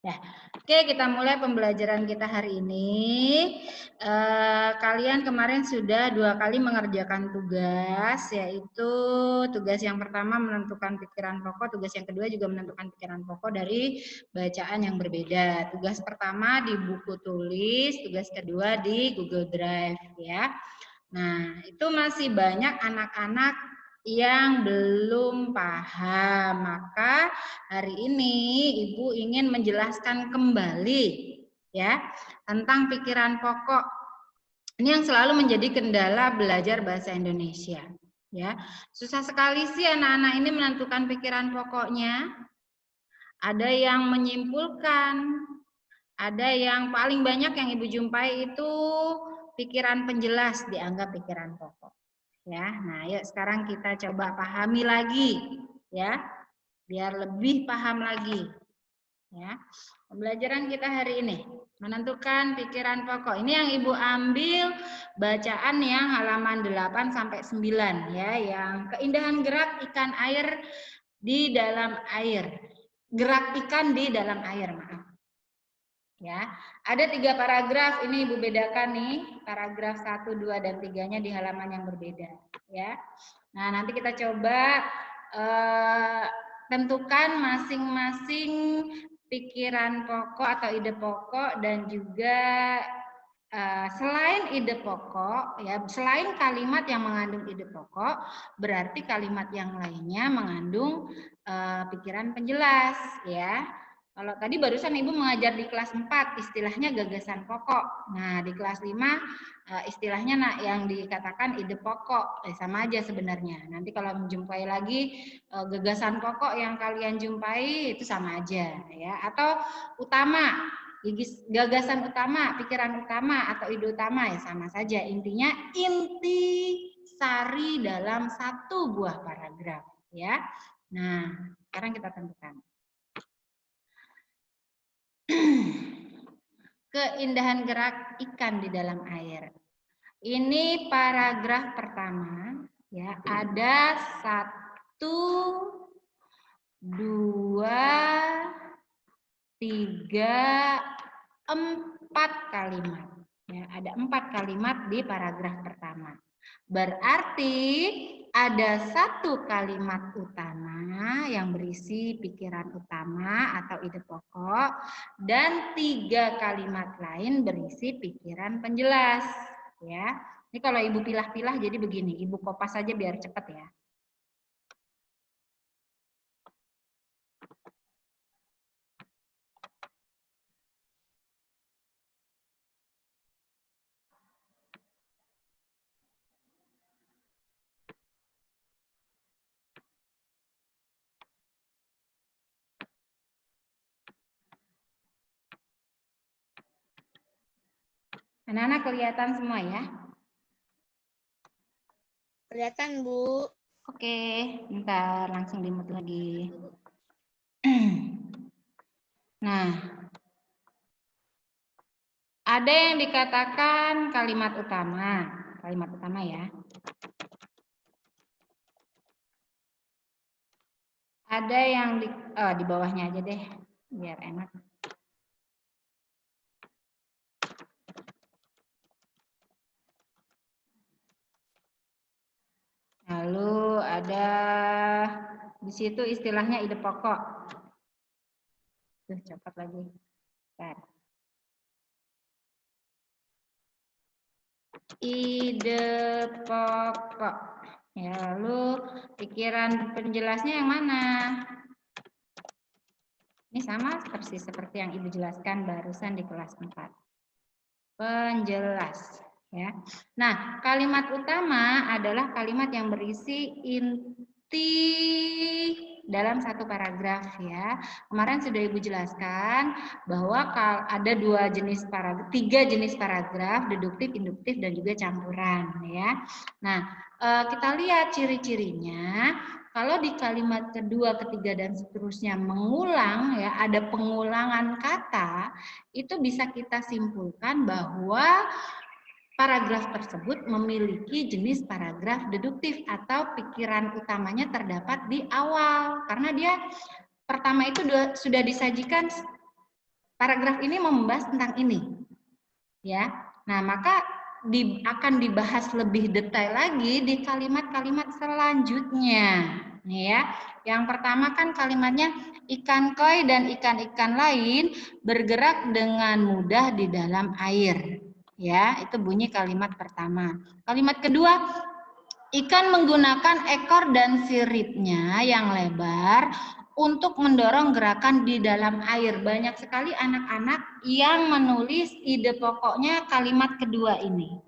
Ya, oke, kita mulai pembelajaran kita hari ini. Kalian kemarin sudah 2 kali mengerjakan tugas, yaitu tugas yang pertama menentukan pikiran pokok, tugas yang kedua juga menentukan pikiran pokok dari bacaan yang berbeda. Tugas pertama di buku tulis, tugas kedua di Google Drive, ya. Nah, itu masih banyak anak-anak yang belum paham. Maka hari ini Ibu ingin menjelaskan kembali ya tentang pikiran pokok. Ini yang selalu menjadi kendala belajar bahasa Indonesia. Ya, susah sekali sih anak-anak ini menentukan pikiran pokoknya. Ada yang menyimpulkan, ada yang paling banyak yang Ibu jumpai itu pikiran penjelas dianggap pikiran pokok. Ya, nah yuk sekarang kita coba pahami lagi ya, biar lebih paham lagi. Ya, pembelajaran kita hari ini menentukan pikiran pokok. Ini yang Ibu ambil bacaan yang halaman 8 sampai 9 ya, yang keindahan gerak ikan air di dalam air. Gerak ikan di dalam air, maaf. Ya, ada 3 paragraf, ini Ibu bedakan nih, paragraf 1, 2, dan 3-nya di halaman yang berbeda. Ya, nah nanti kita coba tentukan masing-masing pikiran pokok atau ide pokok dan juga selain ide pokok, ya selain kalimat yang mengandung ide pokok, berarti kalimat yang lainnya mengandung pikiran penjelas, ya. Kalau tadi barusan Ibu mengajar di kelas 4, istilahnya gagasan pokok. Nah, di kelas 5 istilahnya yang dikatakan ide pokok. Sama aja sebenarnya. Nanti kalau menjumpai lagi gagasan pokok yang kalian jumpai itu sama aja ya. Atau utama, gagasan utama, pikiran utama atau ide utama ya sama saja. Intinya inti sari dalam satu buah paragraf ya. Nah, sekarang kita tentukan. Keindahan gerak ikan di dalam air. Ini paragraf pertama, ya. Ada 1, 2, 3, 4 kalimat. Ya, ada 4 kalimat di paragraf pertama. Berarti ada 1 kalimat utama yang berisi pikiran utama atau ide pokok dan 3 kalimat lain berisi pikiran penjelas. Ya, ini kalau Ibu pilah-pilah jadi begini, Ibu kopas saja biar cepat ya. Anak-anak kelihatan semua ya? Kelihatan, Bu. Oke, bentar langsung di-mute lagi. Nah, ada yang dikatakan kalimat utama ya. Ada yang di bawahnya aja deh, biar enak. Lalu ada di situ istilahnya ide pokok. Tuh, cepat lagi. Bentar. Ide pokok. Ya, lalu pikiran penjelasnya yang mana? Ini sama persis seperti yang Ibu jelaskan barusan di kelas 4. Penjelas. Ya. Nah, kalimat utama adalah kalimat yang berisi inti dalam satu paragraf ya. Kemarin sudah Ibu jelaskan bahwa ada 3 jenis paragraf, deduktif, induktif, dan juga campuran ya. Nah, kita lihat ciri-cirinya. Kalau di kalimat kedua, ketiga, dan seterusnya mengulang ya, ada pengulangan kata, itu bisa kita simpulkan bahwa paragraf tersebut memiliki jenis paragraf deduktif atau pikiran utamanya terdapat di awal. Karena dia pertama itu sudah disajikan paragraf ini membahas tentang ini. Ya. Nah, maka akan dibahas lebih detail lagi di kalimat-kalimat selanjutnya. Nih ya. Yang pertama kan kalimatnya ikan koi dan ikan-ikan lain bergerak dengan mudah di dalam air. Ya, itu bunyi kalimat pertama. Kalimat kedua, ikan menggunakan ekor dan siripnya yang lebar untuk mendorong gerakan di dalam air. Banyak sekali anak-anak yang menulis ide pokoknya kalimat kedua ini.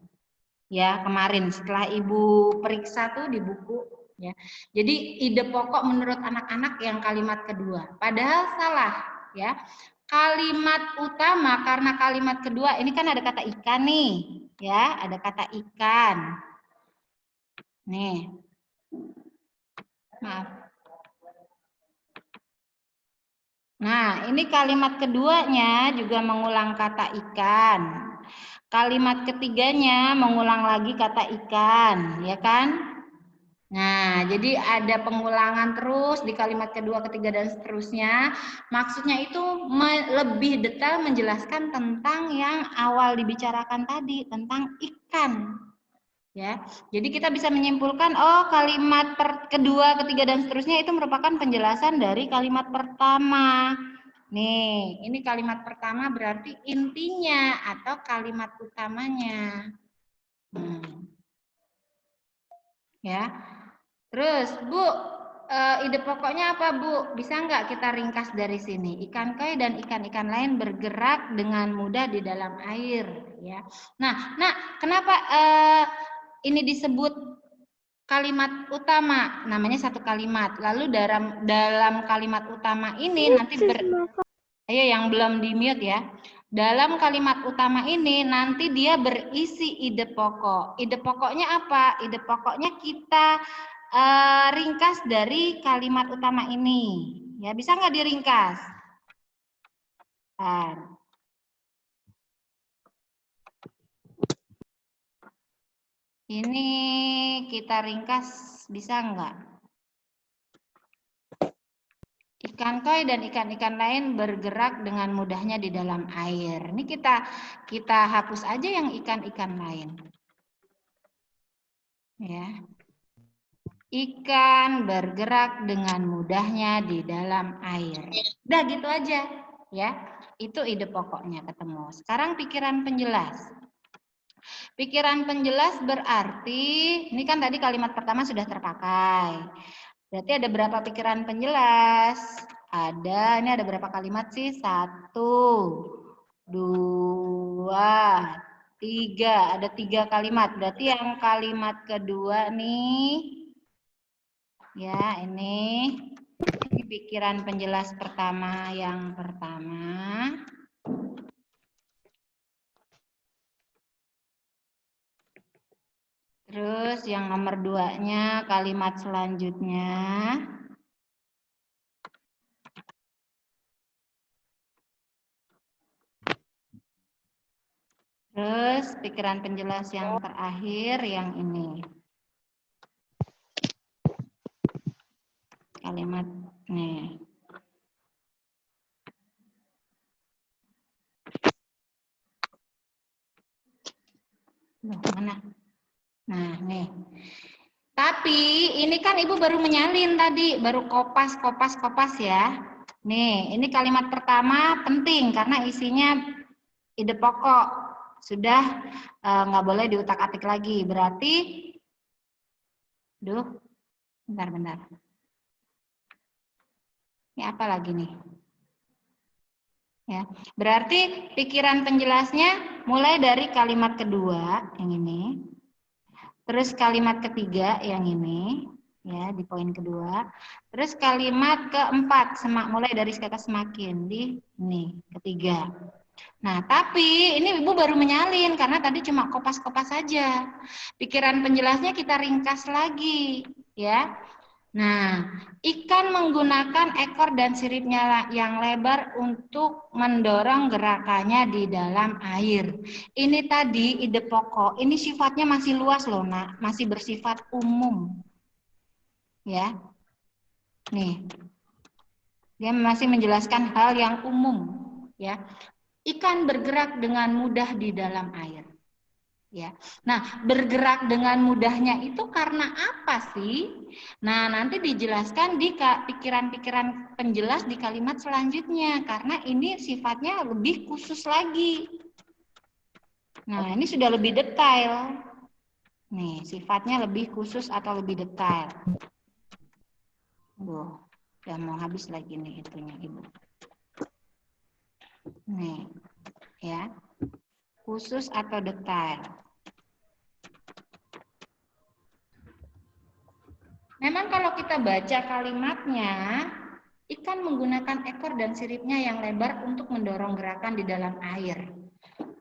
Ya, kemarin setelah Ibu periksa tuh di buku ya. Jadi ide pokok menurut anak-anak yang kalimat kedua. Padahal salah ya. Kalimat utama karena kalimat kedua ini kan ada kata ikan nih, ya, ada kata ikan. Nih. Maaf. Nah, ini kalimat keduanya juga mengulang kata ikan. Kalimat ketiganya mengulang lagi kata ikan, ya kan? Nah, jadi ada pengulangan terus di kalimat kedua, ketiga, dan seterusnya. Maksudnya itu lebih detail menjelaskan tentang yang awal dibicarakan tadi, tentang ikan. Ya, jadi kita bisa menyimpulkan, oh kalimat kedua, ketiga, dan seterusnya itu merupakan penjelasan dari kalimat pertama. Nih, ini kalimat pertama berarti intinya atau kalimat utamanya. Ya, terus Bu, ide pokoknya apa Bu? Bisa nggak kita ringkas dari sini? Ikan koi dan ikan-ikan lain bergerak dengan mudah di dalam air. Ya, nah, kenapa ini disebut kalimat utama? Namanya satu kalimat. Lalu dalam kalimat utama ini nanti ayo yang belum di mute ya. Dalam kalimat utama ini nanti dia berisi ide pokok. Ide pokoknya apa? Ide pokoknya kita ringkas dari kalimat utama ini. Ya, bisa nggak diringkas? Ini kita ringkas, bisa nggak? Ikan koi dan ikan-ikan lain bergerak dengan mudahnya di dalam air. Ini kita hapus aja yang ikan-ikan lain. Ya. Ikan bergerak dengan mudahnya di dalam air. Udah gitu aja, ya. Itu ide pokoknya ketemu. Sekarang pikiran penjelas. Pikiran penjelas berarti, ini kan tadi kalimat pertama sudah terpakai. Berarti ada berapa pikiran penjelas? Ini ada berapa kalimat sih? 1, 2, 3. Ada 3 kalimat. Berarti yang kalimat kedua nih, ya ini pikiran penjelas pertama yang pertama. Terus yang nomor 2-nya kalimat selanjutnya. Terus pikiran penjelas yang terakhir yang ini. Kalimat nih. Loh, mana? Nah, nih. Tapi ini kan Ibu baru menyalin tadi, baru kopas ya. Nih, ini kalimat pertama penting karena isinya ide pokok. Sudah nggak boleh diutak-atik lagi. Berarti, bentar. Ini apa lagi nih? Ya, berarti pikiran penjelasnya mulai dari kalimat kedua yang ini, terus kalimat ketiga yang ini, ya di poin kedua, terus kalimat keempat mulai dari kata semakin di ini ketiga. Nah, tapi ini Ibu baru menyalin karena tadi cuma kopas-kopas saja. Pikiran penjelasnya kita ringkas lagi, ya. Nah, ikan menggunakan ekor dan siripnya yang lebar untuk mendorong gerakannya di dalam air. Ini tadi ide pokok, ini sifatnya masih luas loh, Nak, masih bersifat umum. Ya. Nih. Dia masih menjelaskan hal yang umum. ya. Ikan bergerak dengan mudah di dalam air. Ya. Nah, bergerak dengan mudahnya itu karena apa sih? Nah, nanti dijelaskan di pikiran-pikiran penjelas di kalimat selanjutnya karena ini sifatnya lebih khusus lagi. Nah, ini sudah lebih detail. Nih, sifatnya lebih khusus atau lebih detail. Udah mau habis lagi nih itunya, Ibu. Nih, ya. Khusus atau detail. Memang kalau kita baca kalimatnya, ikan menggunakan ekor dan siripnya yang lebar untuk mendorong gerakan di dalam air.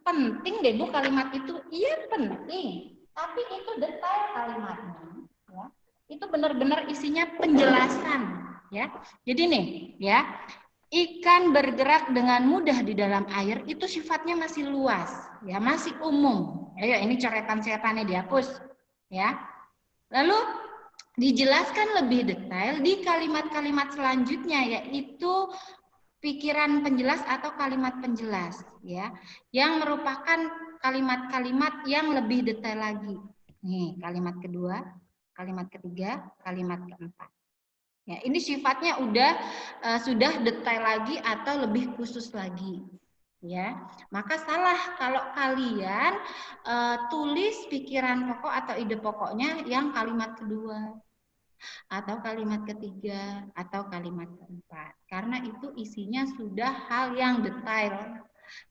Penting deh Bu kalimat itu, iya penting. Tapi itu detail kalimatnya. Ya. Itu benar-benar isinya penjelasan. Ya. Jadi nih, ya, ikan bergerak dengan mudah di dalam air itu sifatnya masih luas, ya, masih umum. Ayo, ini coretan setannya dihapus, ya. Lalu dijelaskan lebih detail di kalimat-kalimat selanjutnya, yaitu pikiran penjelas atau kalimat penjelas, ya, yang merupakan kalimat-kalimat yang lebih detail lagi. Nih, kalimat kedua, kalimat ketiga, kalimat keempat. Ya, ini sifatnya sudah detail lagi atau lebih khusus lagi. Ya, maka salah kalau kalian tulis pikiran pokok atau ide pokoknya yang kalimat kedua atau kalimat ketiga atau kalimat keempat, karena itu isinya sudah hal yang detail,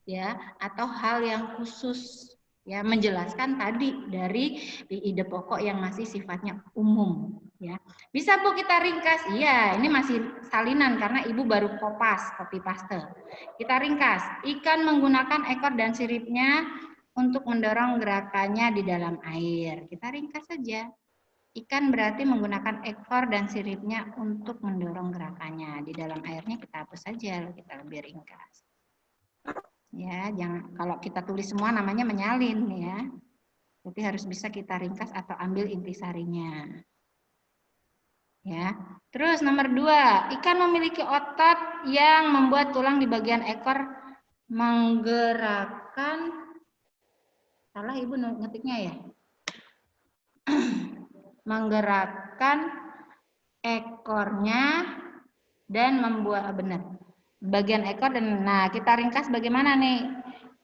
ya, atau hal yang khusus, ya, menjelaskan tadi dari ide pokok yang masih sifatnya umum, ya. Bisa Bu kita ringkas? Iya, ini masih salinan karena Ibu baru copy paste. Kita ringkas. Ikan menggunakan ekor dan siripnya untuk mendorong gerakannya di dalam air. Kita ringkas saja. Ikan berarti menggunakan ekor dan siripnya untuk mendorong gerakannya. Di dalam airnya kita hapus saja, kita lebih ringkas. Ya, jangan kalau kita tulis semua namanya menyalin ya. Tapi harus bisa kita ringkas atau ambil intisarinya. Ya. Terus nomor 2, ikan memiliki otot yang membuat tulang di bagian ekor menggerakkan. Salah Ibu ngetiknya ya? Menggerakkan ekornya dan membuat benar bagian ekor. Dan nah kita ringkas bagaimana nih,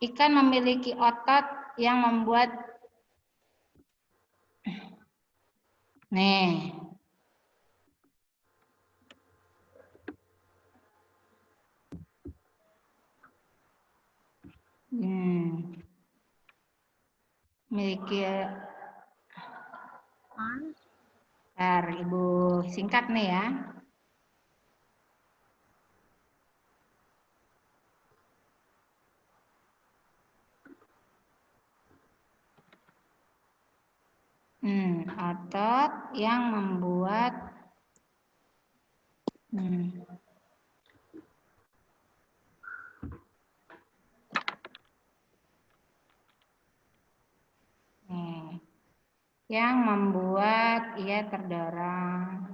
ikan memiliki otot yang membuat nih memiliki Ibu singkat nih ya. Otot yang membuat yang membuat ia terdorong.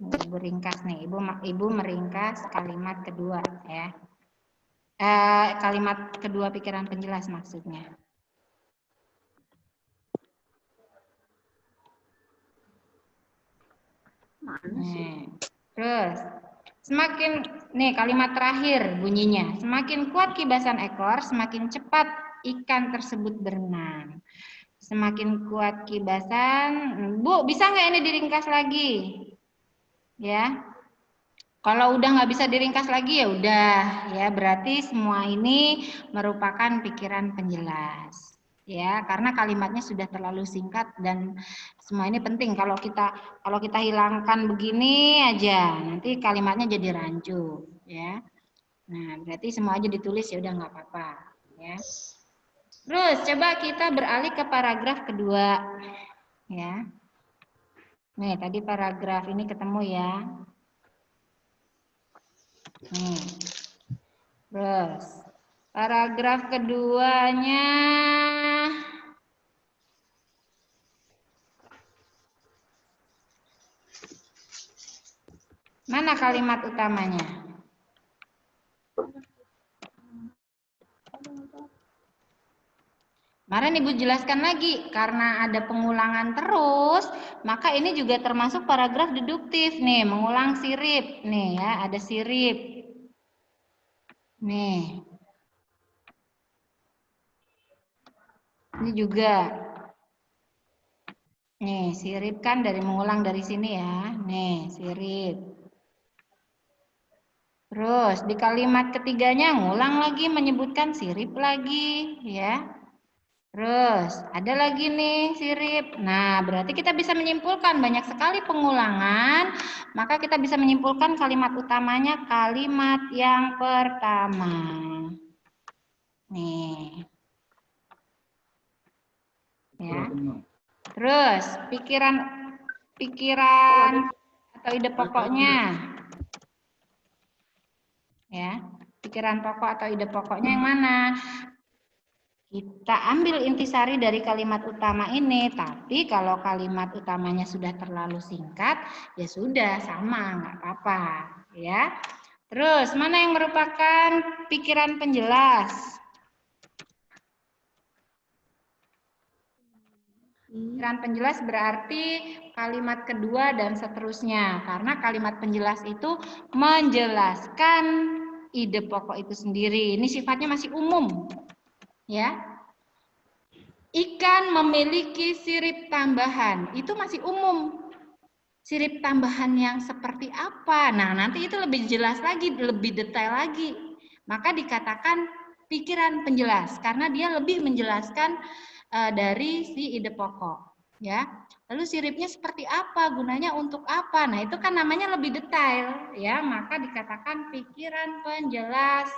Ibu ringkas nih, Ibu meringkas kalimat kedua ya. Kalimat kedua pikiran penjelas maksudnya. Terus semakin nih kalimat terakhir bunyinya, semakin kuat kibasan ekor, semakin cepat ikan tersebut berenang. Semakin kuat kibasan, Bu bisa nggak ini diringkas lagi? Ya, kalau udah nggak bisa diringkas lagi ya udah, ya berarti semua ini merupakan pikiran penjelas. Ya, karena kalimatnya sudah terlalu singkat dan semua ini penting. Kalau kita hilangkan begini aja, nanti kalimatnya jadi rancu, ya. Nah, berarti semua aja ditulis ya udah nggak apa-apa, ya. Terus coba kita beralih ke paragraf kedua, ya. Nih, tadi paragraf ini ketemu ya. Nih. Terus paragraf keduanya Mana kalimat utamanya? Kemarin Ibu jelaskan lagi, karena ada pengulangan terus, maka ini juga termasuk paragraf deduktif nih, mengulang sirip. Nih ya, ada sirip. Nih. Ini juga. Nih, sirip kan dari mengulang dari sini ya. Nih, sirip. Terus di kalimat ketiganya ngulang lagi menyebutkan sirip lagi ya. Terus ada lagi nih sirip. Nah, berarti kita bisa menyimpulkan banyak sekali pengulangan, maka kita bisa menyimpulkan kalimat utamanya kalimat yang pertama. Nih. Ya. Terus pikiran atau ide pokoknya. Ya, pikiran pokok atau ide pokoknya yang mana? Kita ambil intisari dari kalimat utama ini, tapi kalau kalimat utamanya sudah terlalu singkat, ya sudah sama, nggak apa-apa, ya. Terus mana yang merupakan pikiran penjelas? Pikiran penjelas berarti kalimat kedua dan seterusnya, karena kalimat penjelas itu menjelaskan ide pokok itu sendiri. Ini sifatnya masih umum, ya. Ikan memiliki sirip tambahan, itu masih umum. Sirip tambahan yang seperti apa? Nah, nanti itu lebih jelas lagi, lebih detail lagi. Maka dikatakan pikiran penjelas, karena dia lebih menjelaskan dari si ide pokok. Ya, lalu siripnya seperti apa? Gunanya untuk apa? Nah, itu kan namanya lebih detail, ya. Maka dikatakan pikiran penjelas,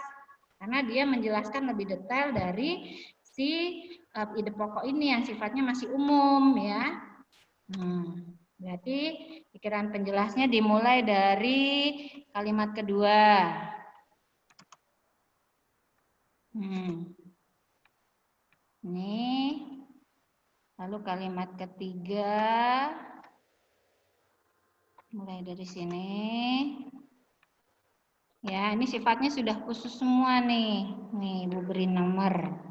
karena dia menjelaskan lebih detail dari si ide pokok ini yang sifatnya masih umum, ya. Berarti pikiran penjelasnya dimulai dari kalimat kedua. Ini. Lalu kalimat ketiga. Mulai dari sini. Ya, ini sifatnya sudah khusus semua nih. Nih, Ibu beri nomor.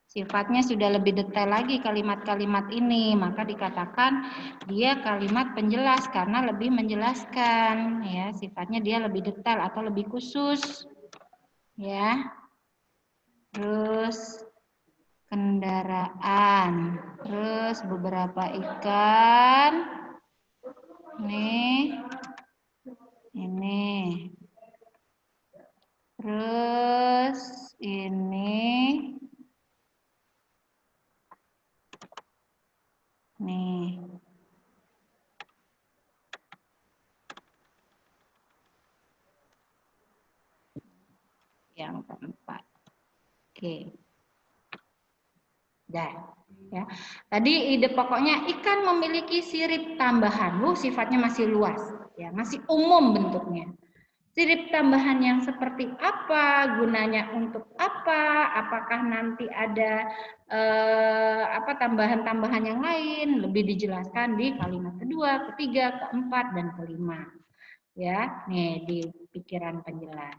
Sifatnya sudah lebih detail lagi kalimat-kalimat ini, maka dikatakan dia kalimat penjelas karena lebih menjelaskan, ya, sifatnya dia lebih detail atau lebih khusus, ya. Terus kendaraan, terus beberapa ikan, nih, ini, terus ini. Nih. Yang keempat. Oke. Dah. Ya. Tadi ide pokoknya ikan memiliki sirip tambahan. Sifatnya masih luas, ya, masih umum bentuknya. Sirip tambahan yang seperti apa, gunanya untuk apa, apakah nanti ada tambahan-tambahan yang lain, lebih dijelaskan di kalimat kedua, ketiga, keempat, dan kelima. Ya, nih di pikiran penjelas.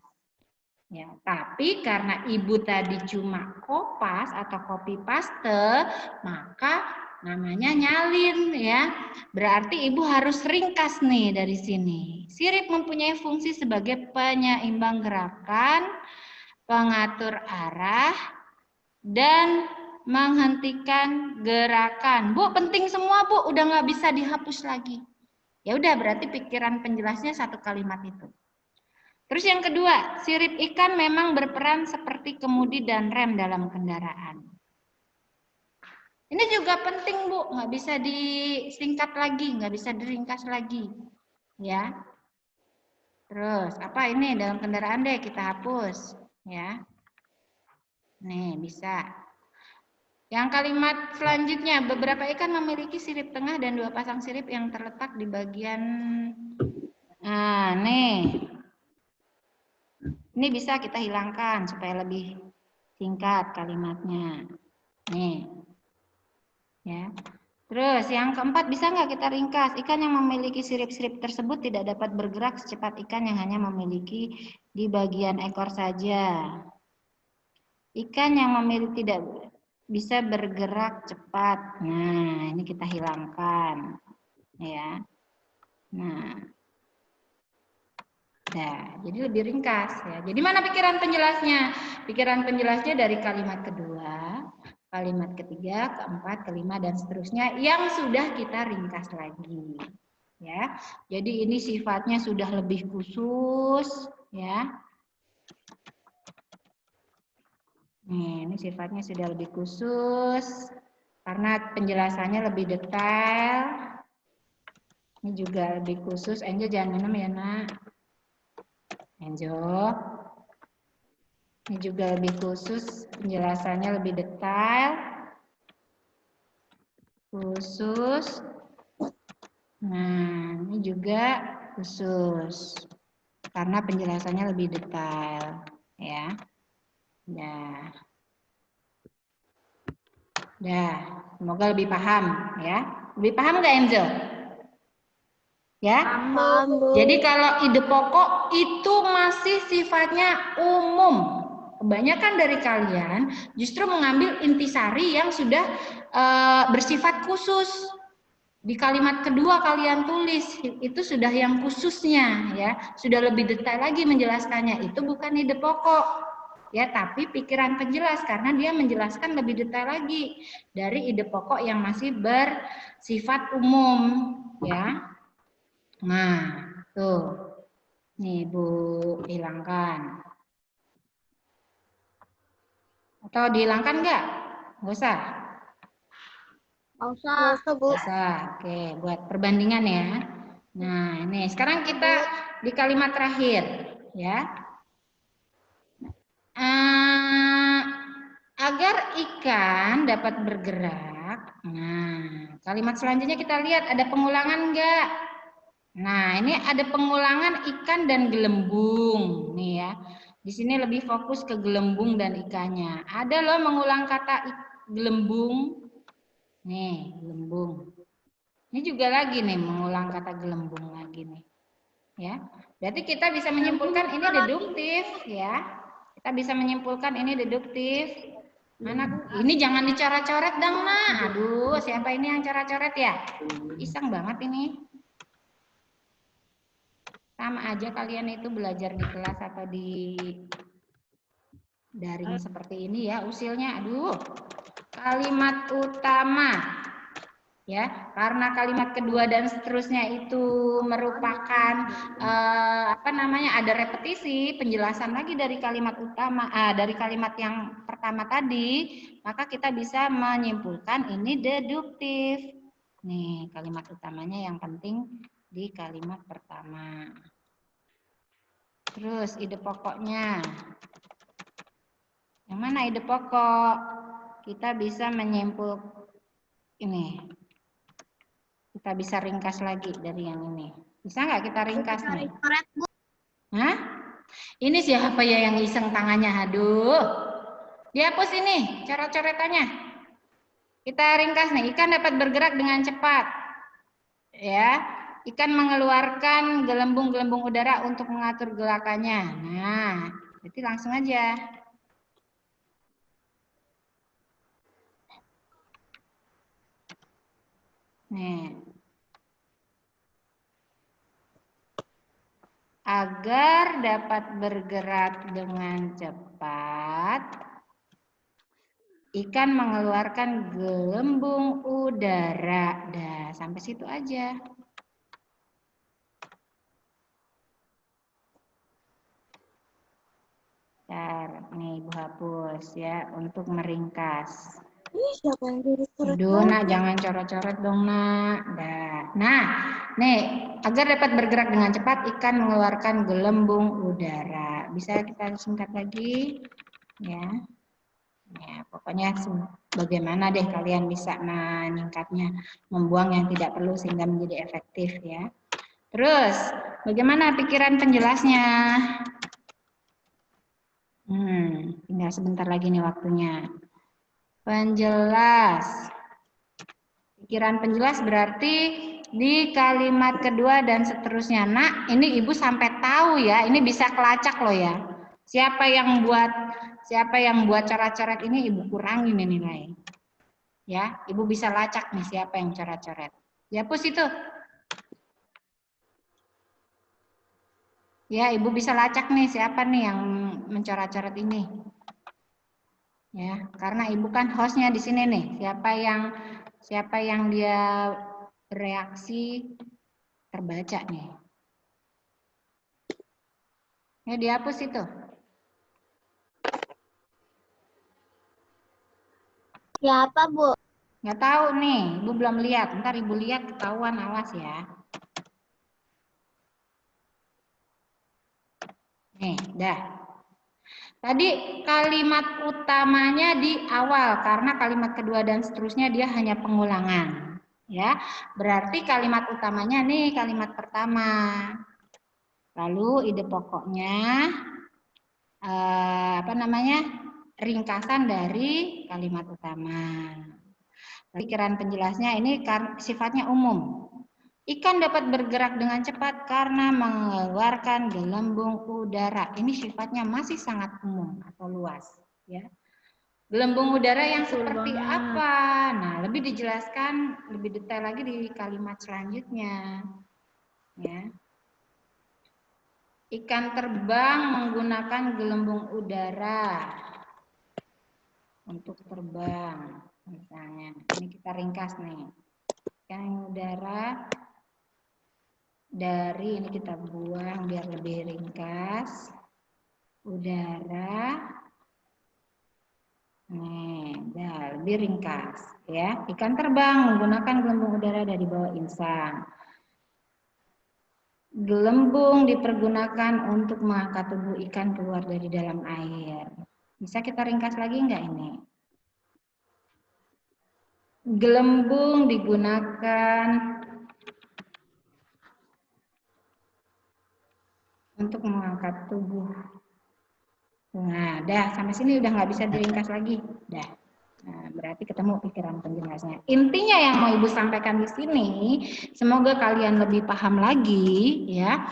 Ya, tapi karena Ibu tadi cuma kopas atau copy paste, maka namanya nyalin, ya. Berarti Ibu harus ringkas nih dari sini. Sirip mempunyai fungsi sebagai penyeimbang gerakan, pengatur arah, dan menghentikan gerakan. Bu, penting semua, Bu. Udah nggak bisa dihapus lagi. Ya udah, berarti pikiran penjelasnya satu kalimat itu. Terus yang kedua, sirip ikan memang berperan seperti kemudi dan rem dalam kendaraan. Ini juga penting, Bu, nggak bisa disingkat lagi, nggak bisa diringkas lagi, ya. Terus apa ini dalam kendaraan deh kita hapus, ya. Nih bisa. Yang kalimat selanjutnya, beberapa ikan memiliki sirip tengah dan 2 pasang sirip yang terletak di bagian. Nah, nih. Ini bisa kita hilangkan supaya lebih singkat kalimatnya. Nih. Ya. Terus yang keempat, bisa nggak kita ringkas? Ikan yang memiliki sirip-sirip tersebut tidak dapat bergerak secepat ikan yang hanya memiliki di bagian ekor saja. Ikan yang memiliki tidak bisa bergerak cepat. Nah, ini kita hilangkan. Ya. Nah, jadi lebih ringkas ya. Jadi mana pikiran penjelasnya? Pikiran penjelasnya dari kalimat kedua, kalimat ketiga, keempat, kelima dan seterusnya yang sudah kita ringkas lagi. Ya. Jadi ini sifatnya sudah lebih khusus ya. Nih, ini sifatnya sudah lebih khusus karena penjelasannya lebih detail. Ini juga lebih khusus. Angel jangan minum ya, Nak. Angel. Ini juga lebih khusus, penjelasannya lebih detail. Khusus. Nah, ini juga khusus. Karena penjelasannya lebih detail, ya. Nah. Semoga lebih paham, ya. Lebih paham nggak, Angel? Ya. Paham, Bu. Jadi kalau ide pokok itu masih sifatnya umum. Kebanyakan dari kalian justru mengambil intisari yang sudah bersifat khusus. Di kalimat kedua kalian tulis itu sudah yang khususnya, ya, sudah lebih detail lagi menjelaskannya. Itu bukan ide pokok, ya, tapi pikiran penjelas karena dia menjelaskan lebih detail lagi dari ide pokok yang masih bersifat umum, ya. Nah, tuh. Nih, Bu, hilangkan. Atau dihilangkan nggak? Nggak usah. Nggak usah, Bu. Nggak usah. Oke, buat perbandingan ya. Nah, ini sekarang kita di kalimat terakhir, ya. Agar ikan dapat bergerak. Nah, kalimat selanjutnya kita lihat ada pengulangan nggak? Nah, ini ada pengulangan ikan dan gelembung, nih ya. Di sini lebih fokus ke gelembung dan ikannya. Ada loh mengulang kata gelembung. Nih, gelembung. Ini juga lagi nih mengulang kata gelembung lagi nih. Ya. Berarti kita bisa menyimpulkan ini deduktif, ya. Kita bisa menyimpulkan ini deduktif. Mana? Ini jangan dicoret-coret dong, Nak. Aduh, siapa ini yang coret-coret ya? Iseng banget ini. Sama aja kalian itu belajar di kelas atau di daring seperti ini ya, usilnya. Aduh. Kalimat utama. Ya, karena kalimat kedua dan seterusnya itu merupakan ada repetisi penjelasan lagi dari kalimat utama, dari kalimat yang pertama tadi, maka kita bisa menyimpulkan ini deduktif. Nih, kalimat utamanya yang penting di kalimat pertama. Terus ide pokoknya. Yang mana ide pokok? Kita bisa menyimpul ini. Kita bisa ringkas lagi dari yang ini. Bisa nggak kita ringkas nih? Hah? Ini siapa ya yang iseng tangannya? Aduh. Dihapus ini coret-coretannya. Kita ringkas nih. Ikan dapat bergerak dengan cepat. Ya. Ikan mengeluarkan gelembung-gelembung udara untuk mengatur gerakannya. Nah, jadi langsung aja. Nih. Agar dapat bergerak dengan cepat, ikan mengeluarkan gelembung udara. Dah, sampai situ aja. Bentar, nih Ibu hapus ya untuk meringkas. Aduh, Nak, jangan coret-coret dong, Nak. Nah, nih, agar dapat bergerak dengan cepat, ikan mengeluarkan gelembung udara. Bisa kita singkat lagi, ya. Ya, pokoknya bagaimana deh kalian bisa menyingkatnya, membuang yang tidak perlu sehingga menjadi efektif, ya. Terus, bagaimana pikiran penjelasnya? Tinggal sebentar lagi nih waktunya. Penjelas. Pikiran penjelas berarti di kalimat kedua dan seterusnya. Nak, ini Ibu sampai tahu ya, ini bisa kelacak loh ya. Siapa yang buat coret-coret ini Ibu kurangin ini nilai. Ya, Ibu bisa lacak nih siapa yang coret-coret. Dihapus itu. Ya, Ibu bisa lacak nih siapa nih yang mencoret-coret ini. Ya, karena Ibu kan hostnya di sini nih. Siapa yang dia bereaksi terbaca nih. Ya, dihapus itu. Siapa, Bu? Nggak tahu nih, Ibu belum lihat. Ntar Ibu lihat ketahuan, awas ya. Nih, dah. Tadi kalimat utamanya di awal karena kalimat kedua dan seterusnya dia hanya pengulangan, ya. Berarti kalimat utamanya nih kalimat pertama. Lalu ide pokoknya ringkasan dari kalimat utama. Pikiran penjelasnya ini sifatnya umum. Ikan dapat bergerak dengan cepat karena mengeluarkan gelembung udara. Ini sifatnya masih sangat umum atau luas, ya. Gelembung udara yang seperti apa? Nah, lebih dijelaskan lebih detail lagi di kalimat selanjutnya, ya. Ikan terbang menggunakan gelembung udara untuk terbang, misalnya. Ini kita ringkas nih. Ikan udara dari ini kita buang biar lebih ringkas. Udara. Nih, lebih ringkas ya. Ikan terbang menggunakan gelembung udara dari bawah insang. Gelembung dipergunakan untuk mengangkat tubuh ikan keluar dari dalam air. Bisa kita ringkas lagi enggak ini? Gelembung digunakan untuk mengangkat tubuh. Nah, dah sampai sini udah nggak bisa diringkas lagi. Dah. Nah, berarti ketemu pikiran penjelasnya. Intinya yang mau Ibu sampaikan di sini, semoga kalian lebih paham lagi, ya.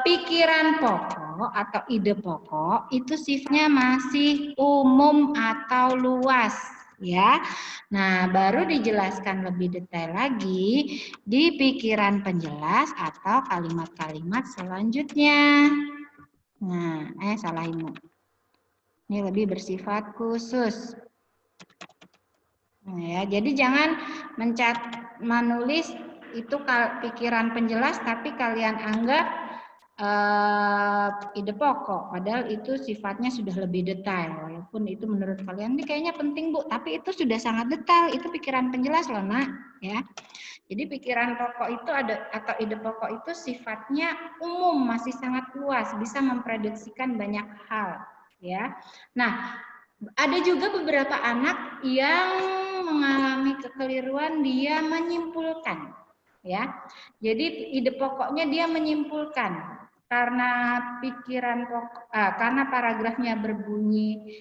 Pikiran pokok atau ide pokok itu sifatnya masih umum atau luas, ya. Nah, baru dijelaskan lebih detail lagi di pikiran penjelas atau kalimat-kalimat selanjutnya. Nah, salah ini. Ini lebih bersifat khusus. Nah, ya, jadi jangan menulis itu pikiran penjelas tapi kalian anggap ide pokok, padahal itu sifatnya sudah lebih detail. Walaupun itu menurut kalian ini kayaknya penting Bu, tapi itu sudah sangat detail. Itu pikiran penjelas loh Nak, ya. Jadi pikiran pokok itu atau ide pokok itu sifatnya umum, masih sangat luas, bisa memprediksikan banyak hal, ya. Nah, ada juga beberapa anak yang mengalami kekeliruan, dia menyimpulkan, ya. Jadi ide pokoknya dia menyimpulkan karena karena paragrafnya berbunyi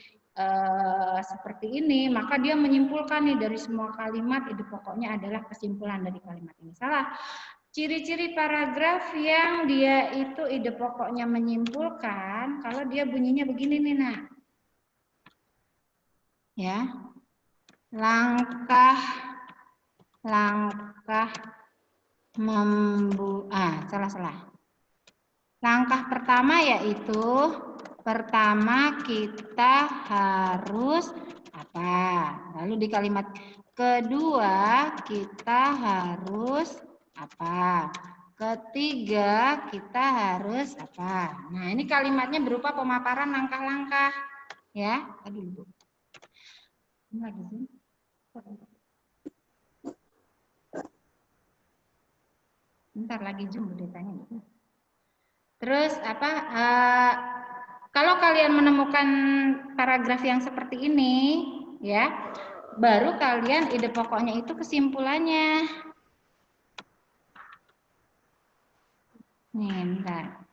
seperti ini, maka dia menyimpulkan nih dari semua kalimat ide pokoknya adalah kesimpulan dari kalimat ini. Salah. Ciri-ciri paragraf yang dia itu ide pokoknya menyimpulkan, kalau dia bunyinya begini nih Nak. Ya. Langkah salah. Langkah pertama yaitu pertama kita harus apa? Lalu di kalimat kedua kita harus apa? Ketiga kita harus apa? Nah, ini kalimatnya berupa pemaparan langkah-langkah, ya. Aduh, Bu. Ini lagi sih. Bentar lagi Zoom ditanya gitu. Terus apa? Kalau kalian menemukan paragraf yang seperti ini, ya, baru kalian ide pokoknya itu kesimpulannya. Nih, bentar.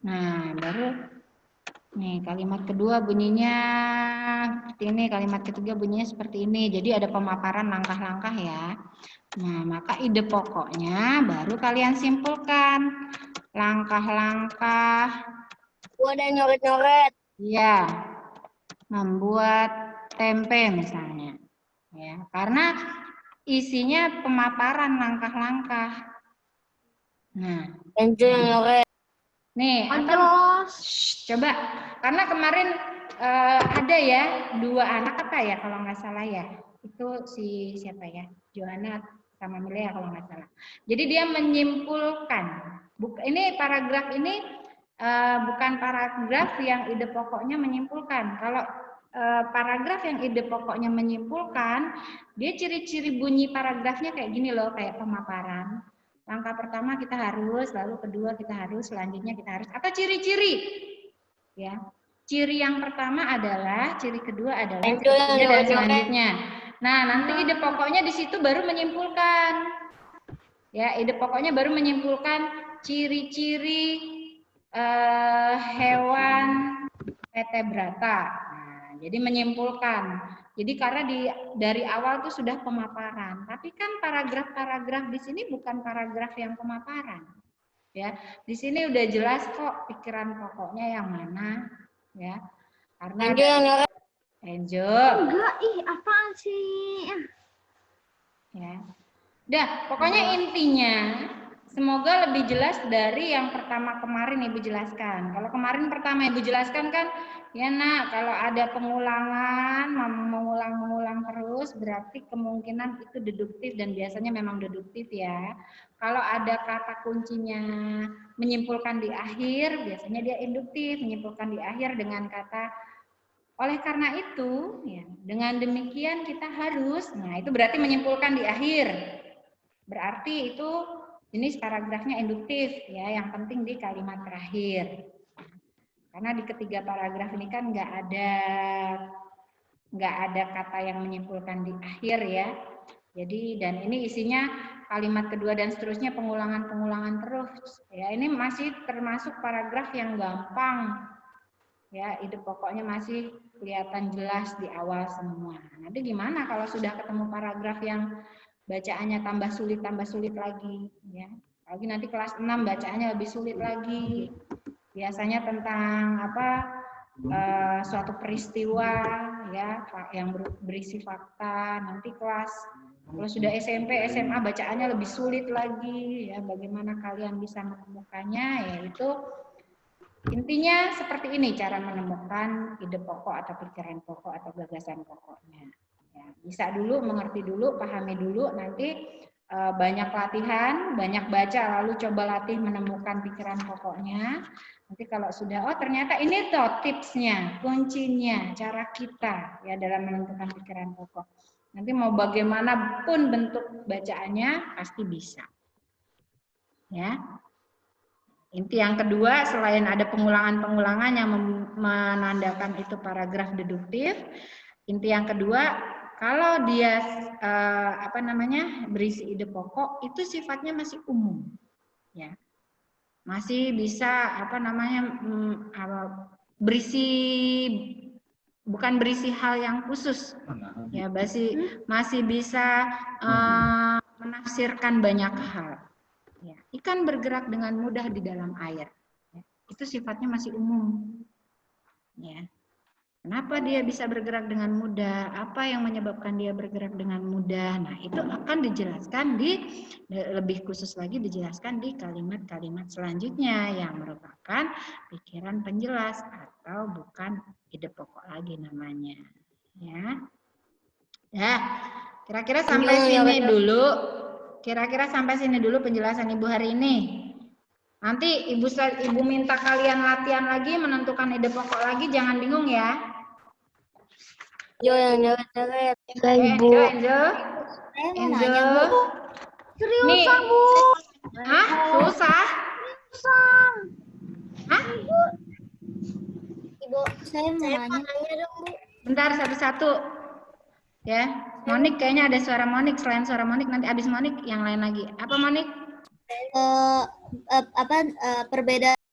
Nah, baru nih kalimat kedua bunyinya seperti ini, kalimat ketiga bunyinya seperti ini. Jadi ada pemaparan langkah-langkah ya. Nah, maka ide pokoknya baru kalian simpulkan. Langkah-langkah. Ada nyoret-nyoret. Iya. Membuat tempe misalnya. Ya, karena isinya pemaparan langkah-langkah. Nah, Angel yang nyoret. nih, atau coba karena kemarin ada ya 2 anak apa ya kalau nggak salah ya, itu si siapa ya, Johanna sama Milea kalau nggak salah. Jadi dia menyimpulkan, ini paragraf ini bukan paragraf yang ide pokoknya menyimpulkan. Kalau paragraf yang ide pokoknya menyimpulkan, dia ciri-ciri bunyi paragrafnya kayak gini loh, kayak pemaparan. Langkah pertama kita harus, lalu kedua kita harus, selanjutnya kita harus. Atau ciri-ciri, ya. Ciri yang pertama adalah, ciri kedua adalah, ciri ketiga dan selanjutnya. Nah, nanti ide pokoknya di situ baru menyimpulkan. Ya, ide pokoknya baru menyimpulkan ciri-ciri hewan vertebrata. Nah, jadi menyimpulkan. Jadi karena dari awal tuh sudah pemaparan, tapi kan paragraf-paragraf di sini bukan paragraf yang pemaparan, ya. Di sini udah jelas kok pikiran pokoknya yang mana, ya. Karena Angel. Enggak, apaan sih? Ya. Udah, pokoknya intinya semoga lebih jelas dari yang pertama kemarin Ibu jelaskan. Kalau kemarin pertama Ibu jelaskan kan, ya nak, kalau ada pengulangan, mengulang-mengulang terus, berarti kemungkinan itu deduktif dan biasanya memang deduktif ya. Kalau ada kata kuncinya menyimpulkan di akhir, biasanya dia induktif, menyimpulkan di akhir dengan kata oleh karena itu, ya, dengan demikian kita harus, nah itu berarti menyimpulkan di akhir. Berarti itu jenis paragrafnya induktif ya, yang penting di kalimat terakhir. Karena di ketiga paragraf ini kan nggak ada kata yang menyimpulkan di akhir ya. Jadi dan ini isinya kalimat kedua dan seterusnya pengulangan-pengulangan terus. Ya, ini masih termasuk paragraf yang gampang. Ya, ide pokoknya masih kelihatan jelas di awal semua. Nanti gimana kalau sudah ketemu paragraf yang bacaannya tambah sulit lagi, ya. Lagi nanti kelas 6 bacaannya lebih sulit lagi. Biasanya tentang suatu peristiwa ya yang berisi fakta. Nanti kelas kalau sudah SMP, SMA bacaannya lebih sulit lagi ya. Bagaimana kalian bisa menemukannya, yaitu intinya seperti ini cara menemukan ide pokok atau pikiran pokok atau gagasan pokoknya. Ya, bisa dulu, mengerti dulu, pahami dulu, nanti banyak latihan, banyak baca, lalu coba latih menemukan pikiran pokoknya. Nanti kalau sudah, oh ternyata ini tuh tipsnya, kuncinya, cara kita ya dalam menentukan pikiran pokok. Nanti mau bagaimanapun bentuk bacaannya, pasti bisa. Ya. Inti yang kedua, selain ada pengulangan-pengulangan yang menandakan itu paragraf deduktif, inti yang kedua, kalau dia berisi ide pokok, itu sifatnya masih umum, ya, masih bisa berisi, bukan berisi hal yang khusus, ya, masih bisa menafsirkan banyak hal. Ya, ikan bergerak dengan mudah di dalam air. Ya, itu sifatnya masih umum. Ya. Kenapa dia bisa bergerak dengan mudah? Apa yang menyebabkan dia bergerak dengan mudah? Nah, itu akan dijelaskan lebih khusus lagi dijelaskan di kalimat-kalimat selanjutnya yang merupakan pikiran penjelas atau bukan ide pokok lagi namanya. Ya. Ya, kira-kira sampai sini dulu. Kira-kira sampai sini dulu penjelasan Ibu hari ini. Nanti Ibu minta kalian latihan lagi, menentukan ide pokok lagi, jangan bingung ya. Yo yang nyoret-nyoret. Angel. Seriusan, Bu. Hah? Susah? Hah? Ibu, saya mau nanya dong, Bu. Bentar, satu-satu. Ya, Monik kayaknya ada suara Monik. Selain suara Monik, nanti abis Monik yang lain lagi. Apa Monik? Perbedaan